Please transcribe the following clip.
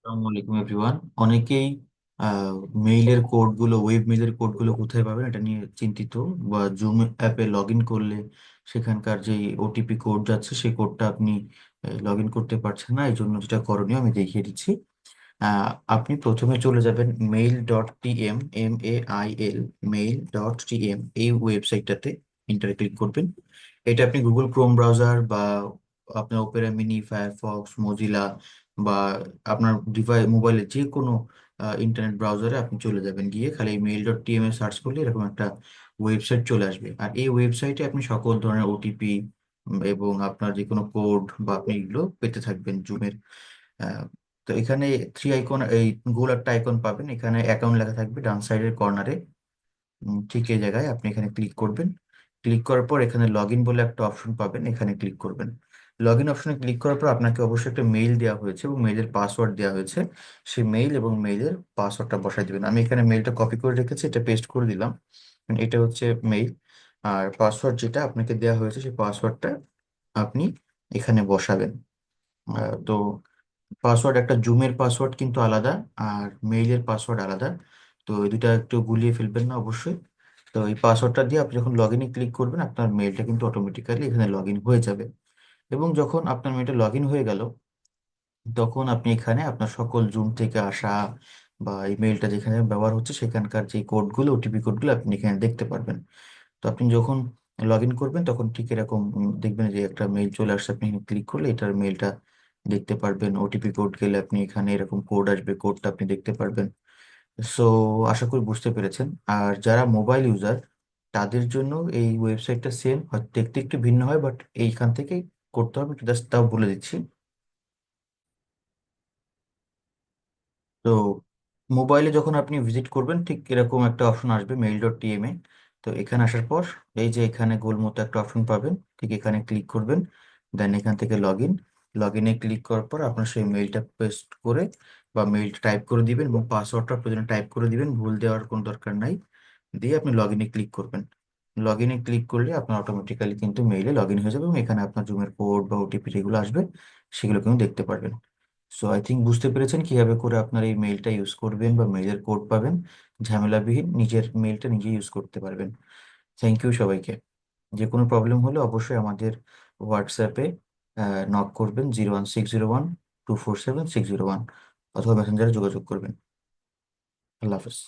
আসসালামু আলাইকুম এভরিওয়ান। অনেকেই মেইলের কোডগুলো, ওয়েব মেইলের কোডগুলো কোথায় পাবেন এটা নিয়ে চিন্তিত। বা জুম অ্যাপে লগ ইন করলে সেখানকার যে ওটিপি কোড যাচ্ছে সেই কোডটা আপনি লগ ইন করতে পারছেন না। এই জন্য যেটা করণীয় আমি দেখিয়ে দিচ্ছি। আপনি প্রথমে চলে যাবেন mail.tm, MAIL, mail.tm, এই ওয়েবসাইটটাতে ইন্টারে ক্লিক করবেন। এটা আপনি গুগল ক্রোম ব্রাউজার বা আপনার ওপেরা মিনি, ফায়ারফক্স, মজিলা বা আপনার ডিভাইস মোবাইলের যে কোনো ইন্টারনেট ব্রাউজারে আপনি চলে যাবেন। গিয়ে খালি mail.tm এ সার্চ করলে এরকম একটা ওয়েবসাইট চলে আসবে। আর এই ওয়েবসাইটে আপনি সকল ধরনের ওটিপি এবং আপনার যে কোনো কোড বা আপনি এগুলো পেতে থাকবেন জুমের। তো এখানে থ্রি আইকন, এই গোল একটা আইকন পাবেন, এখানে অ্যাকাউন্ট লেখা থাকবে ডান সাইডের কর্নারে। ঠিক এই জায়গায় আপনি এখানে ক্লিক করবেন। ক্লিক করার পর এখানে লগ ইন বলে একটা অপশন পাবেন, এখানে ক্লিক করবেন। লগ ইন অপশনে ক্লিক করার পর আপনাকে অবশ্যই একটা মেইল দেওয়া হয়েছে এবং মেইলের পাসওয়ার্ড দেওয়া হয়েছে। সেই মেইল এবং মেইলের পাসওয়ার্ডটা বসাই দিবেন। আমি এখানে মেইলটা কপি করে রেখেছি, এটা পেস্ট করে দিলাম। এটা হচ্ছে মেইল। আর পাসওয়ার্ড যেটা আপনাকে দেওয়া হয়েছে সেই পাসওয়ার্ডটা আপনি এখানে বসাবেন। তো পাসওয়ার্ড, একটা জুমের পাসওয়ার্ড কিন্তু আলাদা আর মেইলের পাসওয়ার্ড আলাদা। তো এই দুটা একটু গুলিয়ে ফেলবেন না অবশ্যই। তো এই পাসওয়ার্ডটা দিয়ে আপনি যখন লগ ইনে ক্লিক করবেন আপনার মেইলটা কিন্তু অটোমেটিক্যালি এখানে লগ ইন হয়ে যাবে। এবং যখন আপনার মেইলটা লগ ইন হয়ে গেল তখন আপনি এখানে আপনার সকল জুম থেকে আসা বা এই মেইলটা যেখানে ব্যবহার হচ্ছে সেখানকার যে কোডগুলো, ওটিপি কোডগুলো আপনি এখানে দেখতে পারবেন। তো আপনি যখন লগ ইন করবেন তখন ঠিক এরকম দেখবেন যে একটা মেইল চলে আসছে। আপনি ক্লিক করলে এটার মেইলটা দেখতে পারবেন। ওটিপি কোড গেলে আপনি এখানে এরকম কোড আসবে, কোডটা আপনি দেখতে পারবেন। সো আশা করি বুঝতে পেরেছেন। আর যারা মোবাইল ইউজার তাদের জন্য এই ওয়েবসাইটটা সেম, হয়তো দেখতে একটু ভিন্ন হয়, বাট এইখান থেকেই করতে হবে। জাস্ট তাও বলে দিচ্ছি। তো মোবাইলে যখন আপনি ভিজিট করবেন ঠিক এরকম একটা অপশন আসবে mail.tm এ। তো এখানে আসার পর এই যে এখানে গোল মতো একটা অপশন পাবেন, ঠিক এখানে ক্লিক করবেন। দেন এখান থেকে লগ ইন, লগ ইনে ক্লিক করার পর আপনার সেই মেইলটা পেস্ট করে বা মেইলটা টাইপ করে দিবেন এবং পাসওয়ার্ডটা প্রয়োজনে টাইপ করে দিবেন, ভুল দেওয়ার কোনো দরকার নাই। দিয়ে আপনি লগ ইনে ক্লিক করবেন। লগ ইনে ক্লিক করলে আপনার অটোমেটিক্যালি কিন্তু মেইলে লগ ইন হয়ে যাবে এবং এখানে আপনার জুমের কোড বা ওটিপি যেগুলো আসবে সেগুলো কিন্তু দেখতে পারবেন। সো আই থিঙ্ক বুঝতে পেরেছেন কিভাবে করে আপনার এই মেইলটা ইউজ করবেন বা মেইলের কোড পাবেন। ঝামেলাবিহীন নিজের মেইলটা নিজে ইউজ করতে পারবেন। থ্যাংক ইউ সবাইকে। যে কোনো প্রবলেম হলে অবশ্যই আমাদের হোয়াটসঅ্যাপে নক করবেন, 01601 247 601, অথবা মেসেঞ্জারে যোগাযোগ করবেন। আল্লাহ হাফেজ।